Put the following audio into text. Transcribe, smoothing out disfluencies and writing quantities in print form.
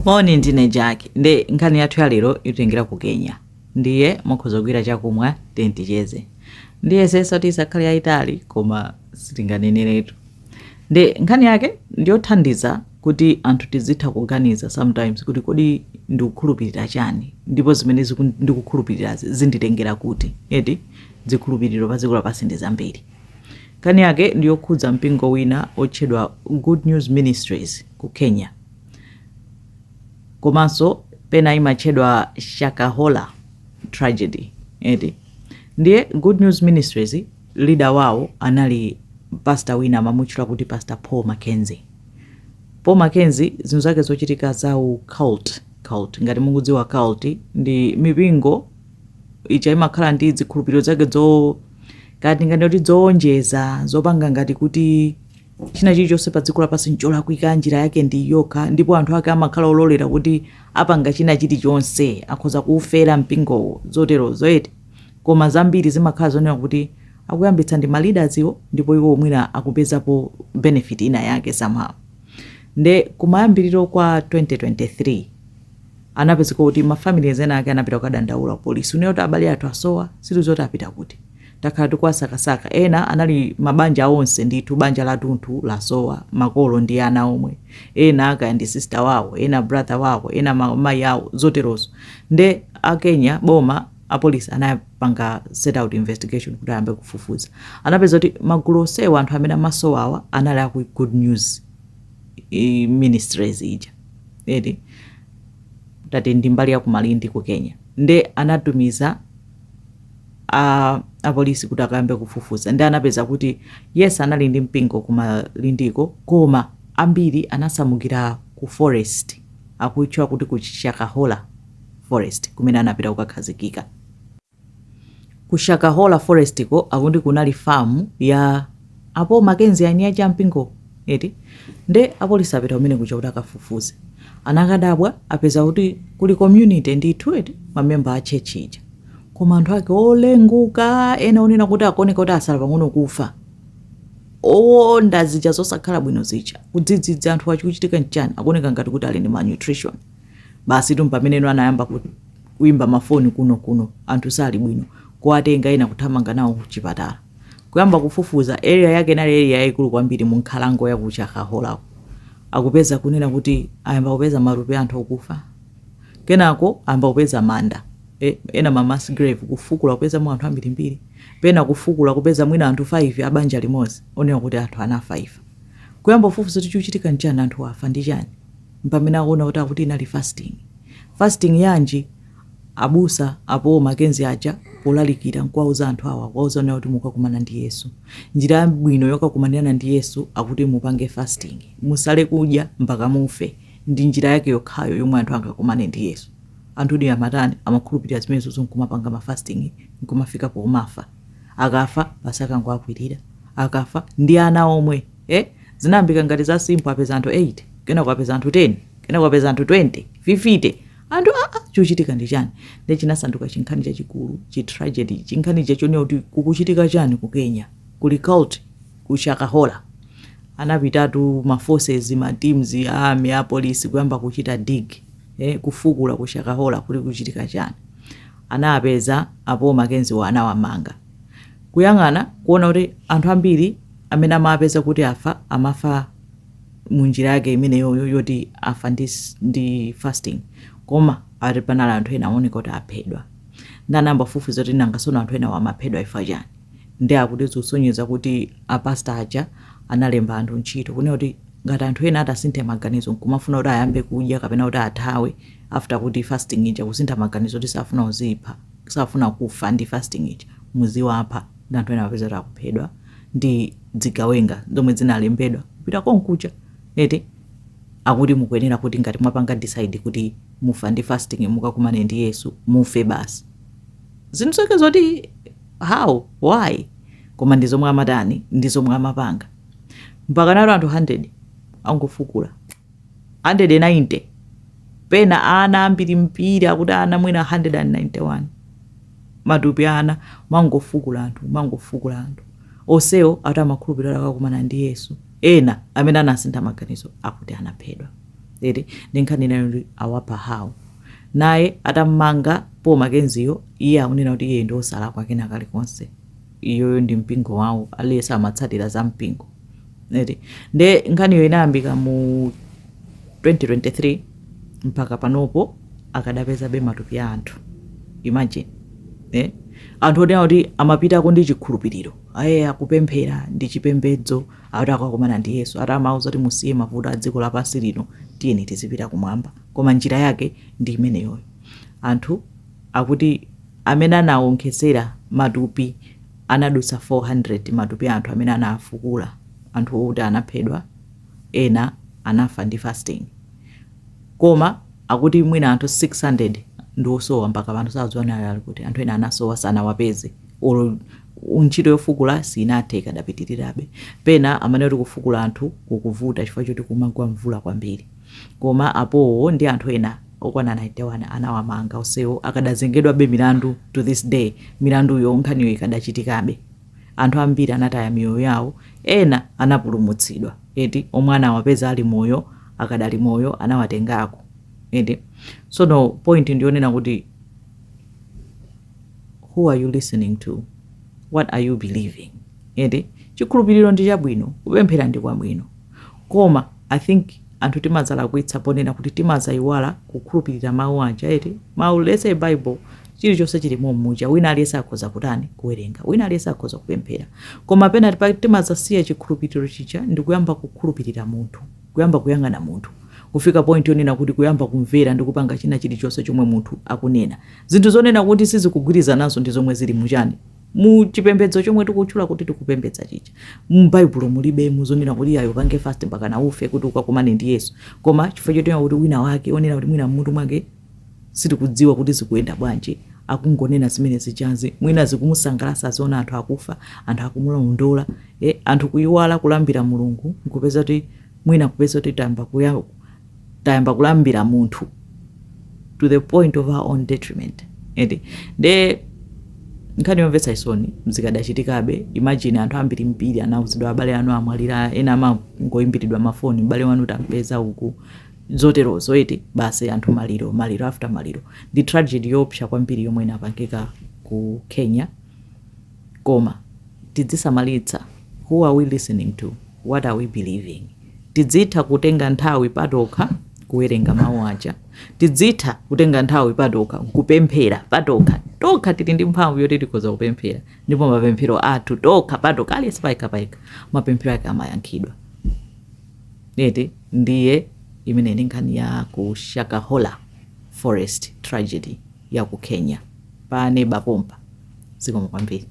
Moni ndine Jack. Nde nkhani yathu ya lero itengera ku Kenya. Ndiye mukhoza kugwira chakumwa tenticheze. Ndiye sesa tisakhale yaitali koma sitinganeneretu. Nde nkhani yake ndiyothandiza kuti anthu tizitha kuganiza sometimes kuti kodi ndikukhulupirira chani ndipo zimene ndikukhulupirirazi zinditengera kuti eti zikhulupiriro padziko lapansi ndi zambiri. Nkhani yake ndiyokhudza mpingo wina otchedwa Good News Ministries ku Kenya. Komanso pena imatchedwa Shakahola tragedy eti. Ndiye Good News Ministries leader wawo anali pastor wina amamutchula kuti Pastor Paul Mackenzie. Paul Mackenzie zinthu zake zochitika za cult ngati mukudziwa cult ndi mipingo icha imakhala ndi zikhulupiriro zake ngati kuti zoonjeza zopanga ngati kuti china chilichonse pa dziko lapansi ncholakwika njira yake ndi yokha ndipo anthu ake amakhala ololera kuti apanga china chilichonse akhoza kuufera mpingowo zotero zoyeti. Koma zambiri zimakhala zonena kuti akuyambitsa ndi maleaders iwo ndipo iwo mwina akupezapo benefit ina yake somehow. Nde kumayambiriro kwa 2023 anapezeka kuti mafamilies ena ake anapita kukadandaula polisi unena kuti abale athu asowa sizoti apita kuti takhala tikuwasakasaka. Ena anali mabanja onse ndithu banja la tunthu lasowa makolo ndi ana omwe, ena aka ndi sister wawo, ena brother wawo, ena mayi awo zoterozo. Nde Kenya boma apolisi anapanga set out investigation kuti ayambe kufufuza. Anapeza kuti magulu onsewa anthu amene amasowawa anali aku Good News Ministries ija edi tati ndi mbali ya kumalindi ku Kenya. Nde anatumiza apolisi kuti akayambe kufufuza. Ndi anapeza kuti yes anali ndi mpingo kumalindiko koma ambiri anasamukira ku forest akuitchwa kuti ku Shakahola forest kumene anapita kukakhazikika. Ku Shakahola forest ko akuti kunali farm ya apo Mackenzie ania cha mpingo eti. Nde apolisi apita kumene kucha kuti akafufuze. Anakadabwa apeza kuti kuli community ndithu eti mamemba a church ija. Koma anthu ake olenguka ena unena kuti akoneka kuti asala pang'ono kufa. Ndazija zosakhala bwino zicha kudzidzidza anthu achikuchitika nchani akoneka ngati kuti ali ndi malnutrition. Basi pamene anayamba kuimba mafoni kuno anthu sali bwino kuwatenga ena kuthamanga nawo ku chipatala. Kuyamba kufufuza area yake nali area yaikulu kwambiri mu nkhalango ya ku Shakahola. Akupeza kunena kuti ayamba kupeza marupe anthu okufa. Kenako ayamba kupeza manda. Ena mass grave kufukula kupeza mu anthu ambirimbiri. Pena kufukula kupeza mwina anthu 5 abanja limodzi onena kuti anthu anafa ifa. Kuyamba kufufuza tichuchitika nchani anthu afa ndi chani. Mpamene akuona kuti inali fasting yanji abusa apo Mackenzie aja polalikira nkwauza anthu awa kwauza kuti mukakumana ndi Yesu. Njira yabwino yokakumanana ndi Yesu akuti mupange fasting, musale kudya mpaka mufe. Ndi njira yake yokhayo yomwe anthu angakumane ndi Yesu. Anthu ndi amatani amakhulupirira zimene zonkumapanga ma fasting nkumafika pomafa. Akafa pasaka ngwakwirira, akafa ndi ana omwe zinambika ngati za simple apeza anthu 8, kena kwapeza anthu 10, kena kwapeza anthu 20, 50. Anthu chochitika ndi chani. Nde chinasanduka chinkhani chachikulu tragedy chinkhani chachonera kuti kukuchitika chani ku Kenya kuli cult ku Shakahola. Anapitatu ma forces ma teams army a police kuyamba kuchita dig kufukula ku Shakahola kuli kuchitika chani. Anapeza apo Mackenzie anawamanga kuyang'ana kuona kuti anthu ambiri amene amapeza kuti afa amafa munjira yake imene yoti afa ndi fasting. Koma ari panala anthu ena aoneka kuti aphedwa. Ndanamba fufuza kuti nangasona anthu ena wamaphedwa ifa chani. Ndi akuti zosonyeza kuti apastor aja analemba anthu ntchito kunena kuti ngati anthu ena atasintha maganizo nkumafuna kuti ayambe kudya kapena kuti athawe after kuti fasting ija kusintha maganizo kuti safuna uzipha safuna kufa ndi fasting ija muziwapha. Ndi anthu ena apeza kuti akuphedwa ndi zigawenga zomwe zinalembedwa kupita konkucha eti akuti mukuyenera kuti ngati mwapanga decide kuti mufa ndi fasting mukakumane ndi Yesu mufe basi. Zinthu zake zoti how why koma ndizomwe amatani ndizomwe amapanga. Mpaka nalo anthu 100 angofukula 190 pena ana ambirimbiri akuti ana mwina 191 matupi ana mangofukula anthu onsewo ati amakhulupirira akakumana ndi Yesu. Ena amene anasintha maganizo akuti anaphedwa. eti ndi nkhani inayo ndi awapha hawo naye atamanga Paul Mackenzie iye akunena kuti iye ndi osalakwa kena kalikonse iyoyo ndi mpingo wawo aliyense amatsatira za mpingo eti nde nkhaniyo inayambika mu 2023 mpaka panopo akadapeza be matupi a anthu imagine anthu onena kuti amapitako ndi chikhulupiriro akupemphera ndi chipembedzo akuti akakomana ndi Yesu atamauza kuti musiye mavuto a dziko lapansi lino tiyeni tizipita kumwamba koma njira yake ndi imeneyoyo. Anthu akuti amene anawonkhesera matupi anadutsa 400 matupi anthu amene anafukula anthu oti anaphedwa ena anafa ndi fasting koma akuti mwina anthu 600 ndi osowa mpaka pano sadziwana ali kuti anthu ena anasowa sanawapeze ntchito yofukula sinathe ikadapitirirabe pena amene kuti kufukula anthu kukuvuta chifukwa choti kumagwa mvula kwambiri koma apowo ndi anthu ena okwana 91 anawamanga onsewo akadazengedwa be milandu to this day milanduyo nkhaniyo ikadachitikabe anthu ambiri anataya miyoyo yawo ena anapulumutsidwa eti omwe anawapeza ali moyo akadali moyo anawatengako eti so no point ndionena kuti who are you listening to, what are you believing eti chikhulupiriro ndi chabwino kupemphera ndi kwabwino koma I think anthu timadzalakwitsa ponena kuti timadzayiwala kukhulupirira mawu aja eti mawu lese Bible chilichonse chili mommuja wina aliyense akhoza kutani kuwerenga wina aliyense akhoza kupemphera koma pena timadzasiya chikhulupiriro chicha ndi kuyamba kukhulupirira munthu kuyamba kuyang'ana munthu kufika point yonena kuti kuyamba kumvera ndi kupanga china chilichonse chomwe munthu akunena zinthu zonena kuti sizikugwirizanazo ndi zomwe zili muchani mu chipembedzo chomwe tikutchula kuti tikupembedza chicha mu Bible mulibe muzonena kuti ayo pange fast mpaka na ufe kuti ukakumane ndi Yesu koma chifukwa choti kuti wina wake onena kuti mwina mmutu mwake sitikudziwa kuti zikuyenda bwanji akungonena zimene zichazi mwina zikumusangalatsa zona anthu akufa anthu akumulondola anthu kuyiwala kulambira Mulungu nkupeza kuti mwina kupeza kuti tayamba kulambira munthu to the point of our own detriment de nkhani yomvetsa chisoni mzikadachitikabe imagine anthu ambiri mbiri anauzidwa abale anu amwalira ena amangoyimbiridwa mafoni mbale wanu tampeza uku zoterozo eti basi anthu maliro after maliro ndi tragedy yopsa kwambiri yomwe inapangika ku Kenya koma tidzisamalitsa who are we listening to, what are we believing tidzitha kutenga nthawi patokha kuwerenga mawu aja tidzitha kutenga nthawi patokha kupemphera patokha tokha tili ndi mphamvu yoti tikhoza kupemphera ndipo mapemphero athu tokha patokha aliyense paika mapemphero ake amayankhidwa eti ndiye imene ndi nkhani ya ku Shakahola Forest tragedy ya ku Kenya pane bapompa zikomo kwambiri.